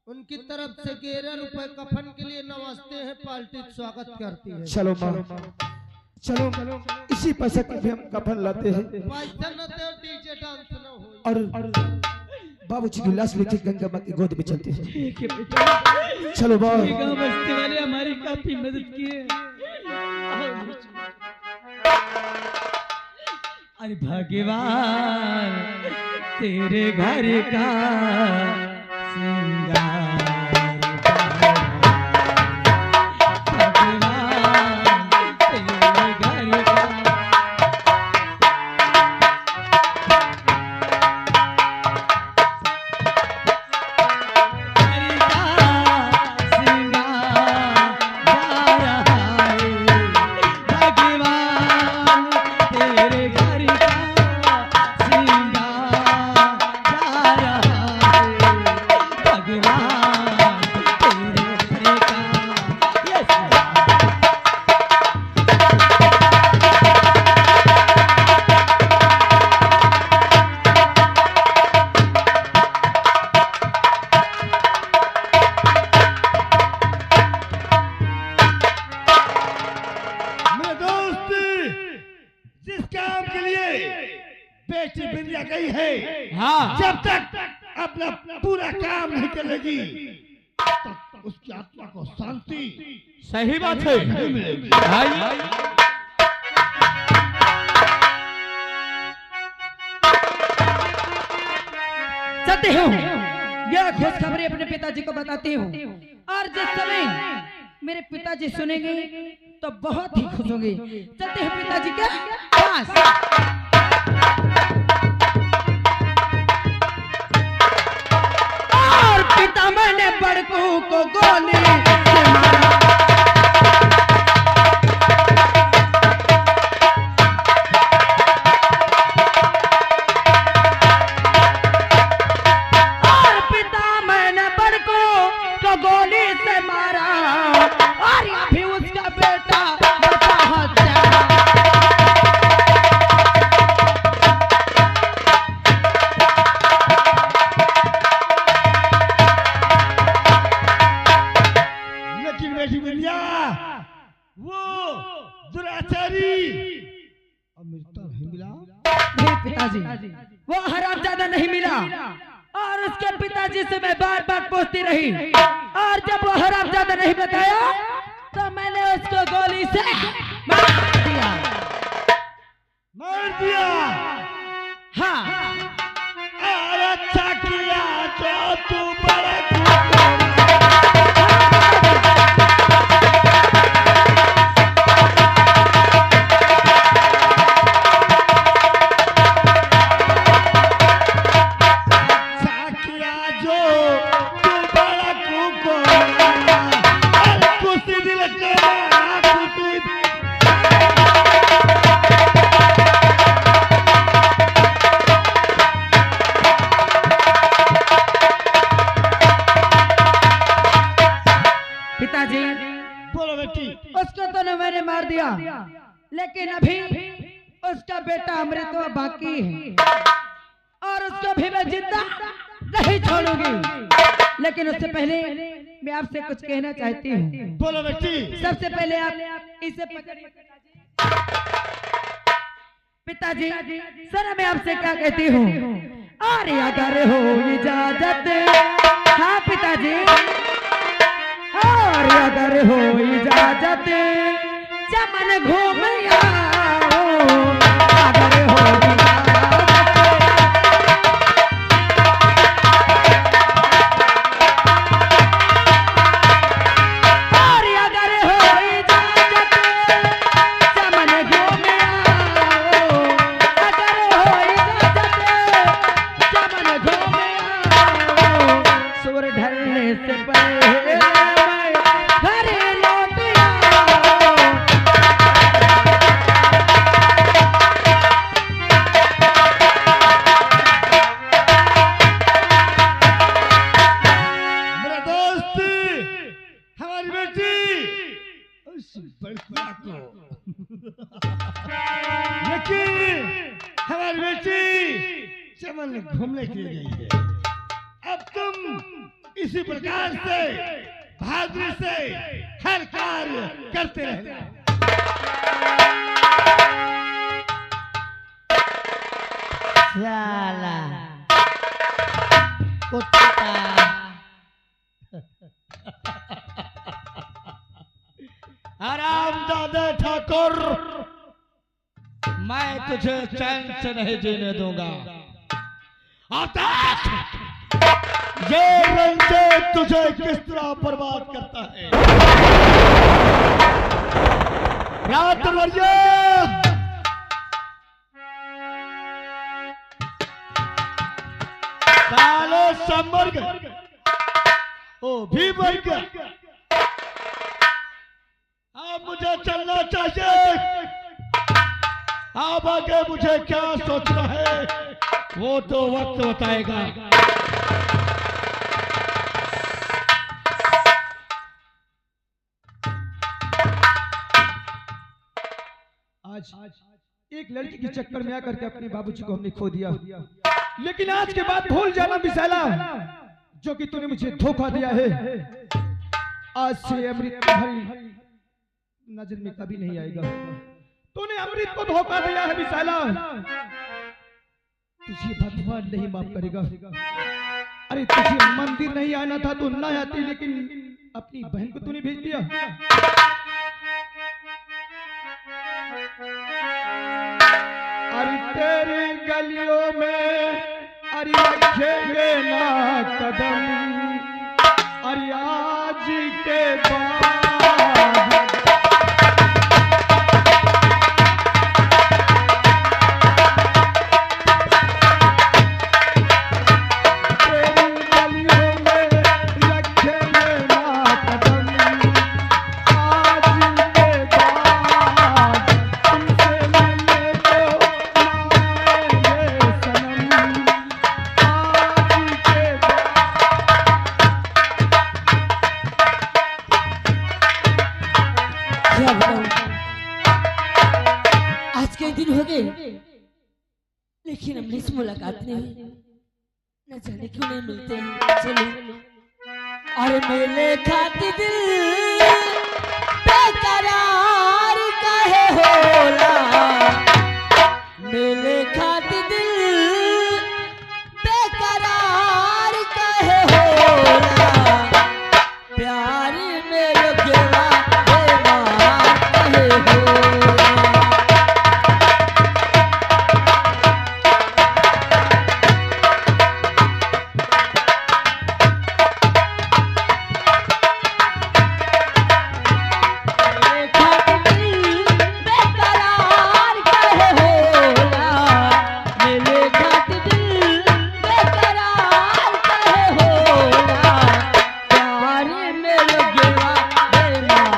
उनकी तरफ से 11 रुपए कफन के लिए नमस्ते है पार्टी स्वागत करती है। चलो माँ, चलो इसी पैसे के भी हम कफन लाते हैं पैसा न दे डीजे डांस न हो और बाबूजी की लाश लेके गंगा माँ की गोद में चलते हैं। ठीक है बेटा, चलो माँ। गांव बस्ती वाले हमारी काफी मदद की है। अरे भगवान तेरे घर का श्रृंगार गई है, हाँ। जब तक अपना पूरा काम नहीं करेगी तब उसकी आत्मा को शांति सही बात है नहीं मिलेगी। चलते हो, यह खुशखबरी अपने पिताजी को बताती हूँ और जिस समय मेरे पिताजी सुनेंगे तो बहुत ही खुश होंगे। चलते हैं पिताजी के पास। पिता मैंने बड़कू को गोली से मारा, और पिता मैंने बड़कू को गोली से मारा और अभी उसका बेटा आत्महत्या। वो दुराचारी अमृता नहीं मिला। नहीं पिताजी, वो हरामजादा नहीं मिला और उसके पिताजी से मैं बार बार पूछती रही और जब वो हरामजादा नहीं बताया तो मैंने उसको गोली से मार दिया। हाँ, और अच्छा किया तो तू बड़ा जो तू बड़ा पिताजी बोलो बेटी। उसको तो न मैंने मार दिया, लेकिन अभी उसका बेटा अमृत बाकी है और उसको भी मैं जिंदा नहीं छोड़ूंगी। लेकिन उससे पहले मैं आपसे कुछ कहना चाहती हूँ। बोलो बेटी। सबसे पहले आप इसे पकड़िए पिताजी। सर मैं आपसे क्या कहती हूँ, अरे अगर हो इजाजत, हाँ पिताजी, और अगर हो इजाजत चमन घूम आओ, अगर हो लेकिन हमारी बेटी चमन घूमने के लिए गई है। अब तुम इसी प्रकार से बहादुरी से हर कार्य करते रहना। साला कुत्ता हरामजादे ठाकुर, मैं तुझे चैन से नहीं जीने दूंगा। आता ये रंजे तुझे किस तरह बर्बाद करता है। रात वर्या साले सब मर गए, ओ भी मर गया। अब मुझे चलना चाहिए। अब आगे मुझे क्या सोचना है वो तो वक्त बताएगा। आज एक लड़की के चक्कर में आकर के अपने बाबूजी को हमने खो दिया, लेकिन आज के बाद भूल जाना विशाला, जो कि तूने मुझे धोखा दिया है। आज से अमृत तुम्हारी नजर में कभी नहीं आएगा। तूने अमृत को धोखा दिया है विशाला, तुझे भगवान नहीं माफ करेगा। अरे तुझे मंदिर नहीं आना था तो ना आती, लेकिन अपनी बहन को तूने भेज दिया। अरे तेरी गलियों में अरे रखेंगे ना कदम, अरे आज के बाद लेकिन हमने इस मुलाकात में न जाने क्यों नहीं मिलते हैं। चलो अरे मेले खाती दिल बेकरार काहे होला, मेले खाती दिल बेकरार काहे होला, प्यार में लगवा बेमार काहे होला।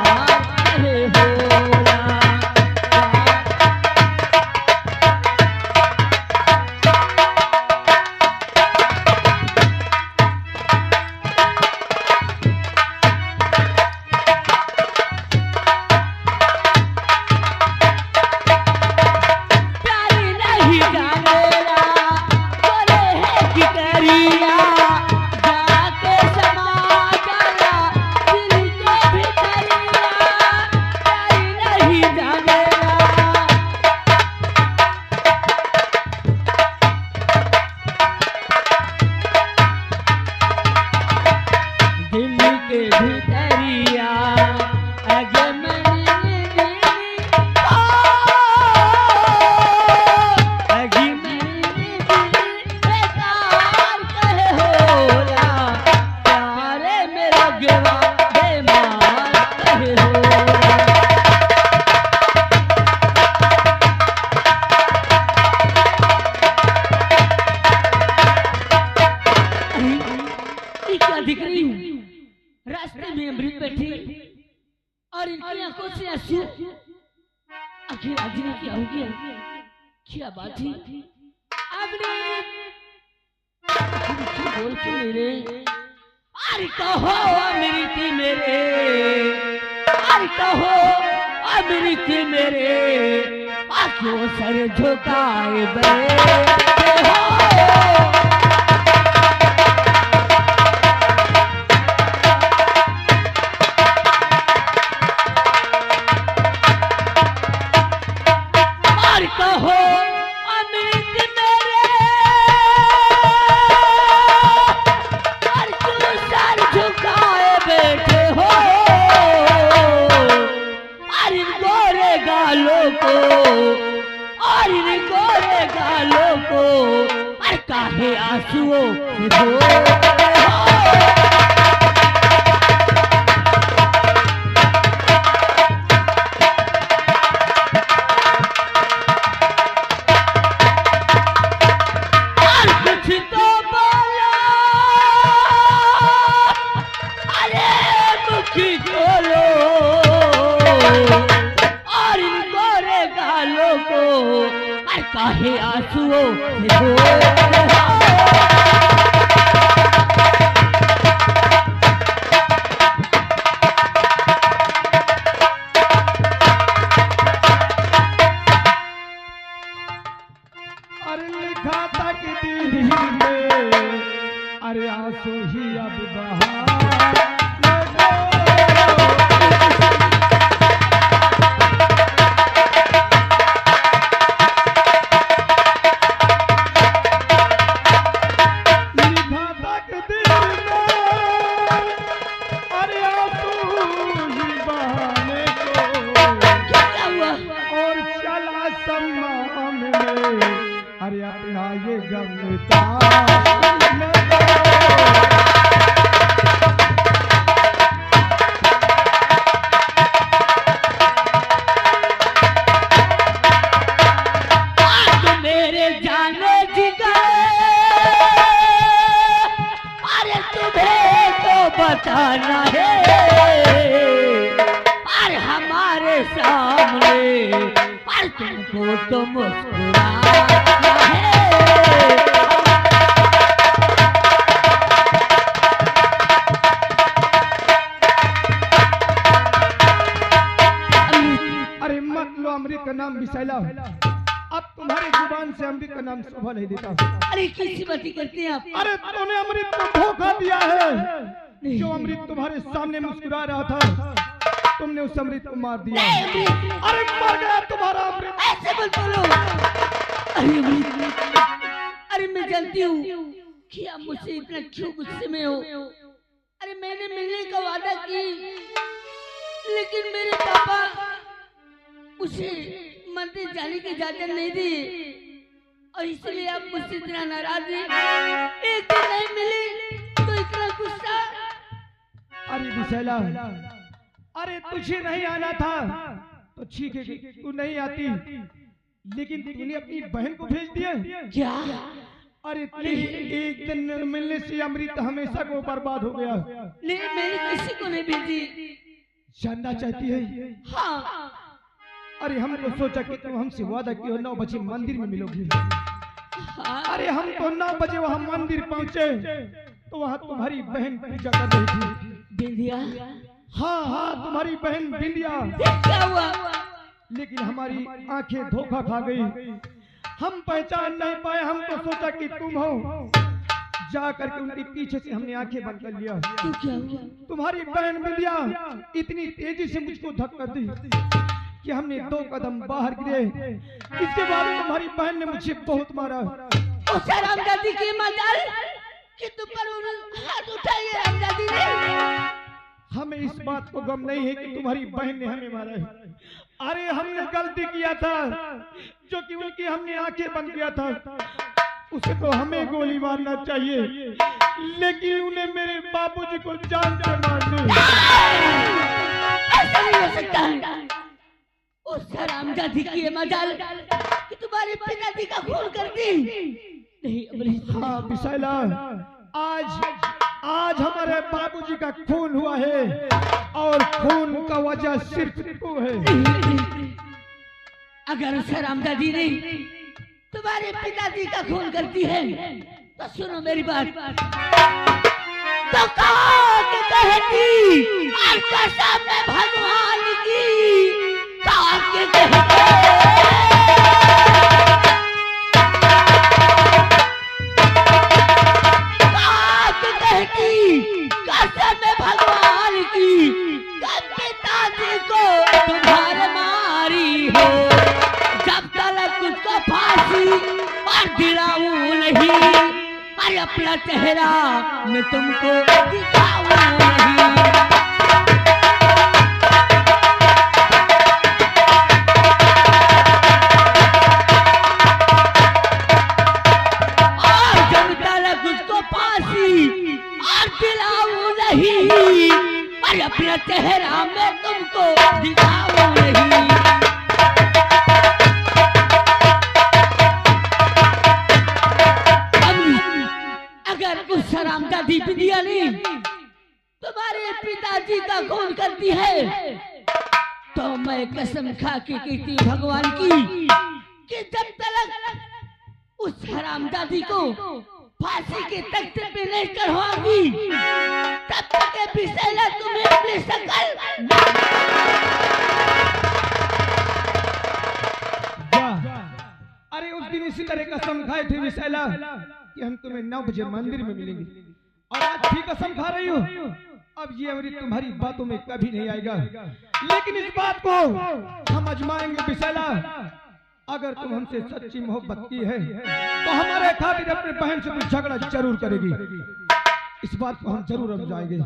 अमृत बैठी और इनकी आंखों से आंसू। आखिर आज ने क्या हो गया? क्या बात है? अमृत बोल के मेरे, अरे कहो अमृत मेरे, अरे कहो अमृत मेरे, आंखों सर झुकाए बैठे हो। काहे आंसुओं से धोते हो। और कुछ तो बोलो, अरे मुखी खोलो, और इन गोरे गालों को काहे आंसुओं से धोते हो। अरे लिखा तक दिल में, अरे आंसू ही अब बहा। अरे अपना ये गमता मेरे जाने जिगर, अरे तुम्हें तो बताना है, अरे हमारे सामने, अरे तुमको तो मुस्कुराना है। अरे मत लो अमृत का नाम विशाला, अब तुम्हारी जुबान से अमृत का नाम शोभा नहीं देता। अरे कैसी बातें करते हैं आप? अरे तूने अमृत को धोखा दिया है। जो अमृत तुम्हारे सामने मुस्कुरा रहा था, तुमने उस अमृत को मार दिया। अरे मर गया तुम्हारा अमृत। ऐसे मत बोलो। अरे अमृत, अरे मैं जानती हूँ कि आप मुझसे इतना क्यों गुस्से में हो। अरे मैंने मिलने का वादा की, लेकिन मेरे पापा उसे मंदिर जाने की इजाजत नहीं दी, और इसलिए आप मुझसे इतना नाराज हैं। एक दिन नहीं मिली तो इतना गुस्सा। अरे विशाला, अरे तुझे नहीं आना था तो ठीक है, तू नहीं आती, लेकिन तूने अपनी बहन को भेज दिया। क्या? अरे तेरी एक दिन न मिलने से अमृत हमेशा को बर्बाद हो गया। नहीं, मैंने किसी को नहीं भेजी। जानना चाहती है? हाँ। अरे हम तो सोचा कि तुम हमसे वादा किया 9 बजे मंदिर में मिलोगी। हाँ। अरे हम तो 9 बजे वहाँ मंदिर पहुँचे तो वहाँ तुम्हारी बहन पूजा कर रही थी। बिंदिया? हाँ हाँ, तुम्हारी बहन बिंदिया। क्या हुआ? लेकिन हमारी आंखें धोखा खा गई, हम पहचान नहीं पाए। हम तो सोचा कि तुम हो, जा करके उनके पीछे से हमने आंखें बंद कर लिया। तो क्या हुआ? तुम्हारी बहन बिंदिया इतनी तेजी से मुझको धक्का दी कि हमने 2 कदम बाहर गिरे। इसके बाद तुम्हारी बहन ने मुझे बहुत मारा। उस रामदादी की मजाल कि तुम पर उन्होंने हाथ उठाए। रामदादी ने, हमें इस बात को गम नहीं है कि तुम्हारी बहन ने हमें मारा है। अरे हमने गलती किया था, जो कि उनकी हमने आंखें बंद किया था। उसे तो हमें गोली मारना चाहिए, लेकिन उन्हें मेरे बाबूजी को जान से मार दिया। ऐसा नहीं हो सकता है। उस हरामजादी की मजाल कि तुम्हारे पिताजी का खून कर दी। नहीं अमृत। हाँ विशाला, आज हमारे बाबूजी का खून हुआ है और खून का वजह सिर्फ तू है। अगर उस हरामजादी ने तुम्हारे पिताजी का खून करती है तो सुनो मेरी बात। तो कहा कि कहती और कसम में भगवान की कहा कि कहती कसम में भगवान की पिताजी को तुम्हारे मारी हो जब तक उसको फांसी और दिलाऊं नहीं और अपना चेहरा मैं तुमको दिखाऊं नहीं। और जब तक उसको फांसी और दिलाऊं नहीं और अपना चेहरा मैं तुमको दिखाऊं नहीं। अगर उस हरामजादी बिटिया ने तुम्हारे पिताजी का खून करती है तो मैं कसम खा के कहती भगवान की कि जब तक उस हरामजादी को फांसी के तख्ते पे नहीं चढ़वाऊंगी तब तक ये विषैला तुम्हें अपनी शकल अरे उस दिन इसी तरह कसम खाए थे विशाला कि हम तुम्हें 9 बजे मंदिर में मिलेंगे और आज भी कसम खा रही हो। अब ये अमृत तुम्हारी बातों में कभी नहीं आएगा, लेकिन इस बात को हम आजमाएंगे विशाला। अगर तुम हमसे सच्ची मोहब्बत की है तो हमारे खातिर अपने बहन से कुछ झगड़ा जरूर करेगी। इस बात को हम जरूर आजमाएंगे।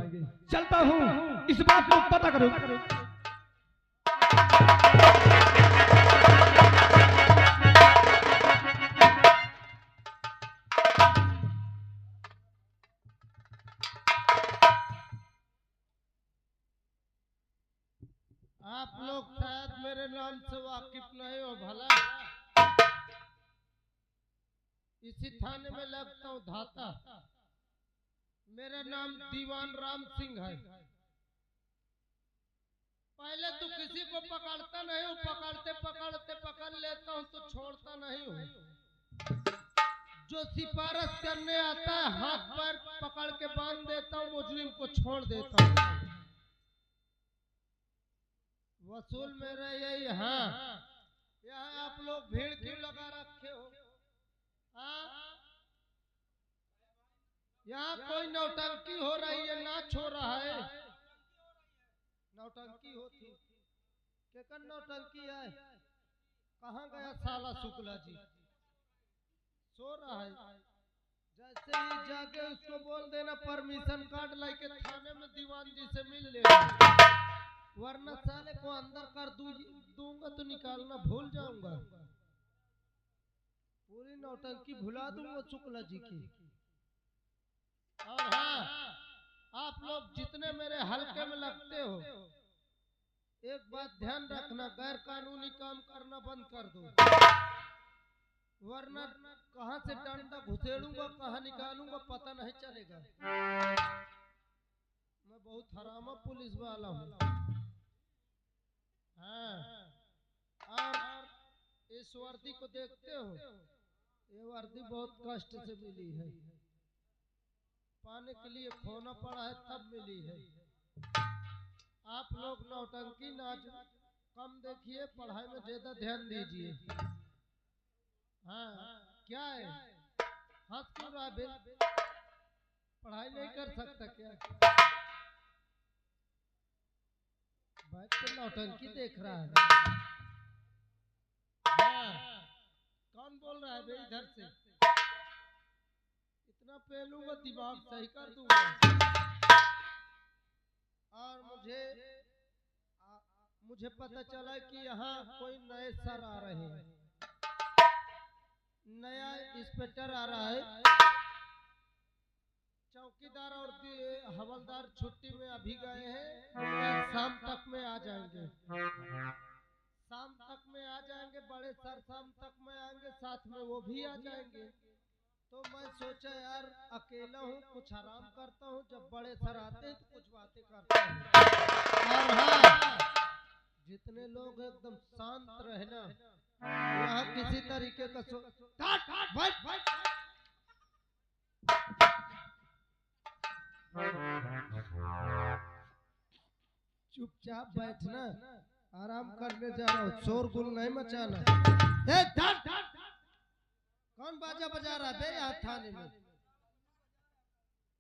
चलता हूँ, इस बात को पता करो। आप लोग शायद मेरे नाम से वाकिफ नहीं हो भला। इसी थाने में लगता हूँ धाता। मेरा नाम दीवान राम सिंह है। पहले तो किसी को पकड़ता नहीं हूँ, पकड़ते पकड़ते पकड़ लेता हूँ तो छोड़ता नहीं हूँ। जो सिफारिश करने आता है हाथ पैर पकड़ के बांध देता हूँ, मुजरिम को छोड़ देता हूँ। वसूल मेरा यही। हाँ, यहाँ आप लोग भीड़ क्यों लगा रखे हो? हाँ, यहाँ कोई नौटंकी हो रही है, नाच हो रहा है। नौटंकी होती केकन नौटंकी है? कहाँ गया साला शुक्ला जी? सो रहा है। जैसे ही जाके उसको बोल देना परमिशन कार्ड लेके थाने में दीवान जी से मिल लेना, वरना साले को अंदर कर दूंगा तो निकालना भूल जाऊंगा। पूरी नौटंकी भुला दूंगा शुक्ला जी की। और हाँ, आप लोग जितने मेरे हल्के में लगते हो, एक बात ध्यान रखना, गैर कानूनी काम करना बंद कर दो, वरना कहां से डंडा घुसेड़ूंगा कहां निकालूंगा पता नहीं चलेगा। मैं बहुत हरामा पुलिस वाला हूँ। हाँ, और इस वर्दी को देखते हो, ये वर्दी बहुत कष्ट से मिली है, पाने के लिए खोना पड़ा है तब मिली है। आप लोग नौटंकी नाच कम देखिए, पढ़ाई में ज्यादा ध्यान दीजिए। हाँ, क्या है हंस क्यों रहा है? पढ़ाई नहीं कर सकता क्या? बैठ के नौटंकी देख रहा है। हाँ, कौन बोल रहा है बे इधर से? इतना पहलूंगा दिमाग सही कर दूंगा। और मुझे पता चला कि यहाँ कोई नए सर आ रहे हैं, नया इंस्पेक्टर आ रहा है। चौकीदार और हवलदार छुट्टी में अभी गए हैं, शाम तक में आ जाएंगे। शाम तक में आ जाएंगे, बड़े सर शाम तक में आएंगे, साथ में वो भी आ जाएंगे। तो मैं सोचा यार अकेला हूँ, कुछ आराम करता हूँ, जब बड़े सर आते हैं तो कुछ बातें करता हूँ। और हाँ, जितने लोग एकदम शांत रहना, यहाँ किसी तरीके का चुपचाप बैठना, आराम करने जा रहा हूँ, शोरगुल नहीं मचाना। कौन बाजा बजा रहा है यहाँ थाने में?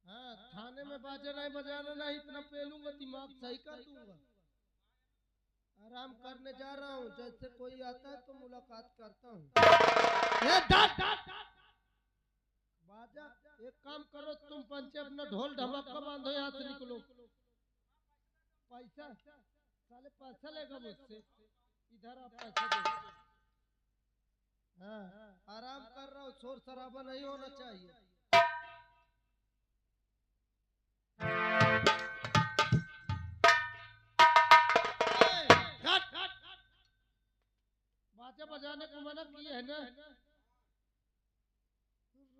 हाँ, थाने में बाजा नहीं बजाना, नहीं इतना पेलूंगा दिमाग सही कर दूंगा। आराम करने जा रहा हूँ, जैसे कोई आता है तो मुलाकात करता हूँ। बाजा एक काम करो, तुम पंचे अपना ढोल ढमाका बांधो, यहाँ से निकलो। पैसा साले पैसा लेगा मुझसे, इधर आप पैसा दो। हाँ, आराम कर रहा हूँ, शोर शराबा नहीं होना चाहिए। बाजा बजाने को मना किए है ना?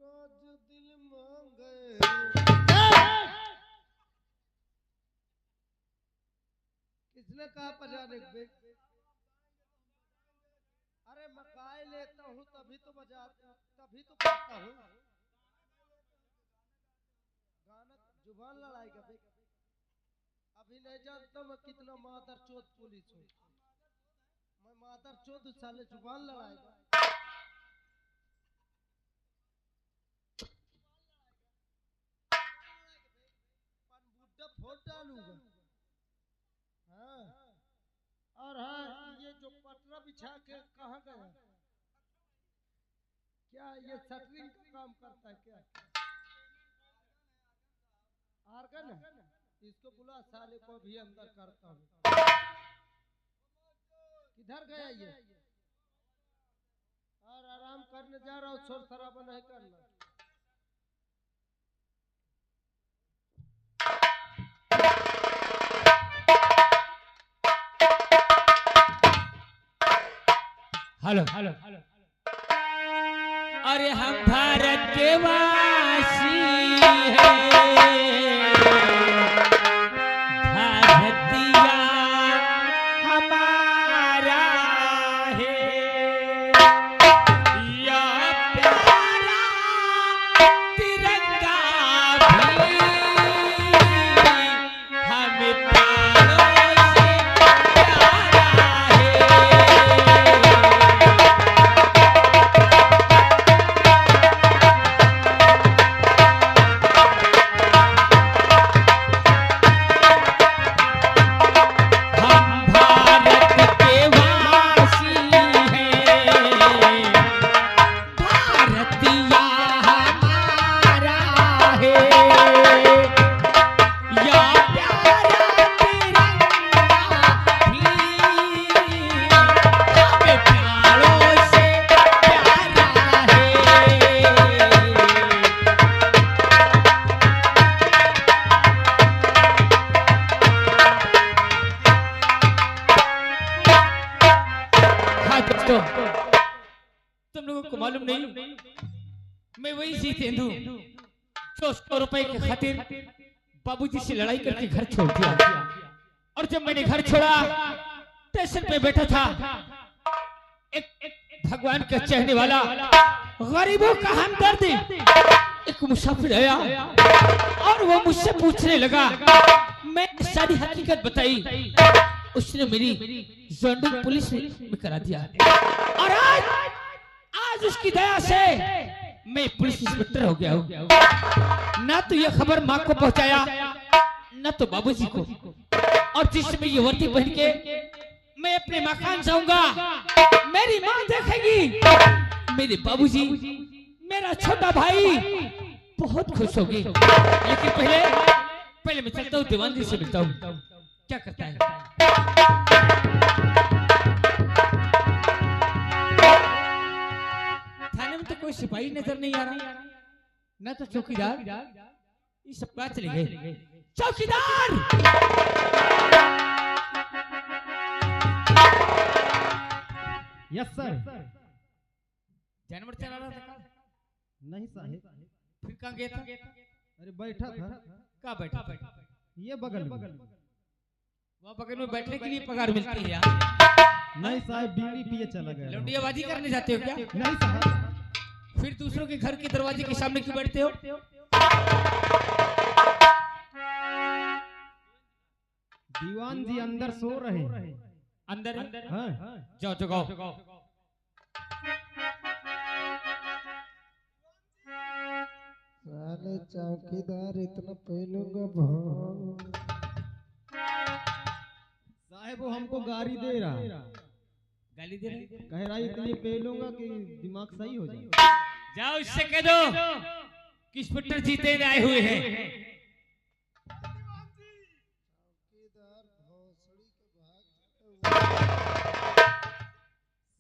रोज दिल मांगे। किसने कहा बजाने को? अरे मकाई लेता हूँ तभी तो बजाता, तभी तो करता हूँ। गाना जुबान लड़ाएगा बे। अभी नहीं जानता मैं कितना मादर चोद पुलिस हूँ। मैं मादर चोद साले जुबान लड़ाएगा। बुड्ढा फोड़ डालूंगा। हाँ, और हाँ, ये जो पटरा बिछा के कहाँ गया? क्या ये शटरिंग का काम करता है क्या? आर्गन है? इसको बुला, साले को भी अंदर करता हूँ। किधर गया ये? और आराम करने जा रहा हूँ, शोर शराबा नहीं करना। हेलो हेलो, अरे हम भारत के वासी हैं, भारतीया हमारा है, या प्यारा तिरंगा भी हमें प्राणों से प्यारा है। तुम लोगों को मालूम नहीं, मैं वही जितेंदु जो 100 रुपए की खातिर बाबूजी से लड़ाई करके घर छोड़ दिया। और जब मैंने घर छोड़ा, स्टेशन पे बैठा था, एक भगवान का चाहने वाला, गरीबों का हमदर्द एक मुसाफिर आया और वो मुझसे पूछने लगा। मैं सारी हकीकत बताई, उसने मेरी जॉइनिंग पुलिस में करा दिया। और आज उसकी दया से मैं पुलिस इंस्पेक्टर हो गया हूँ। ना तो ये खबर माँ को पहुंचाया, ना तो बाबूजी को। और जिस समय ये वर्दी पहन के मैं अपने मकान जाऊंगा, मेरी माँ देखेगी, मेरे बाबूजी, मेरा छोटा भाई बहुत खुश होगी। लेकिन पहले मैं चलता हूँ, दीवानगी से मिलता हूँ, क्या करता है। थाने में तो कोई सिपाही नजर नहीं आ रहा, न तो चौकीदार, ये सब बात चले गए। चौकीदार, यस सर। जानवर चला रहा था, नहीं साहब। फिर कहाँ गया था? अरे बैठा था। कहाँ बैठा था? ये बगल में। वहाँ बगल में बैठने के लिए पगार मिलती है यार? नहीं साहब, बीड़ी पिए चला गया। लौंडियाबाजी करने जाते हो क्या? नहीं साहब। फिर दूसरों के घर के दरवाजे के सामने क्यों बैठते हो? दीवान जी अंदर सो रहे हैं। अंदर? हाँ। जाओ जगाओ। साले चौकीदार इतना पहलूंगा भाव। साहब वो हमको गाड़ी दे रहा। गाली दे रहे? कह रहा इतनी पहलूंगा कि दिमाग सही हो जाए। जाओ इससे कह दो कि इंस्पेक्टर जीते आए हुए हैं।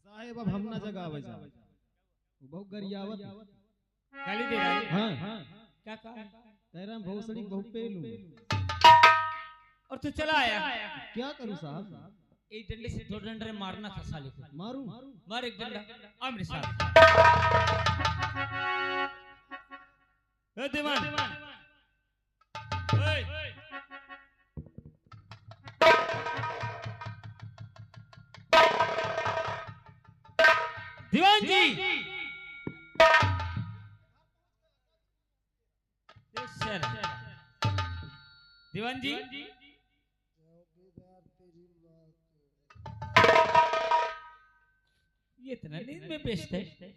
साहब अब हम ना जगह बजा। बहुत गरियावत। गाली दे रहा है? हाँ। क्या कहा? कह रहा भोसड़ी बहुत पेलू। और तू चला आया? क्या करूं साहब? एक डंडे से 2 डंडे मारना था साले को। मारूं? मार एक डंडा। आ मेरे साथ। ए दीवान। ओए। दीवान जी। सर। दीवान जी। ये इतना नींद में बेचते है।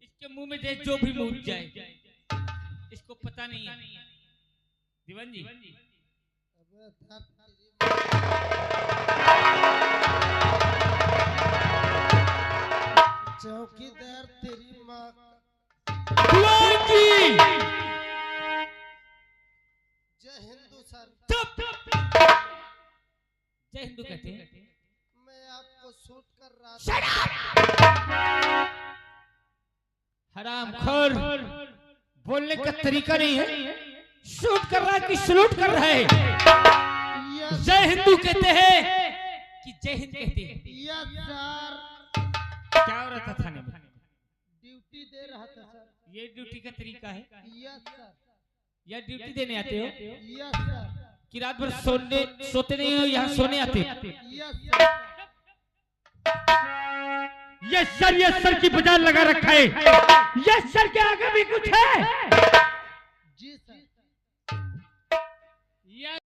इसके मुंह में जो भी मुंह जाए, इसको पता नहीं है। दीवान जी। चौकीदार तेरी माँ। दीवान जी। जय हिंदू सर। चुप। जय हिंदू कहते हैं? मैं आपको शूट कर रहा था। हरामखोर, बोलने का तरीका नहीं है। शूट कर रहा है कि सलूट कर रहा है? जय हिंदू कहते हैं कि जय हिंद कहते हैं? Yes sir. क्या हो रहा था थाने में? ड्यूटी दे रहा था सर। ये ड्यूटी का तरीका है? Yes sir. या ड्यूटी देने आते हो यस सर। कि रात भर सोते नहीं हो, यहाँ सोने आते हो? Yes sir. ये सर की बाजार लगा रखा है। ये सर के आगे भी कुछ है? जी सर। यह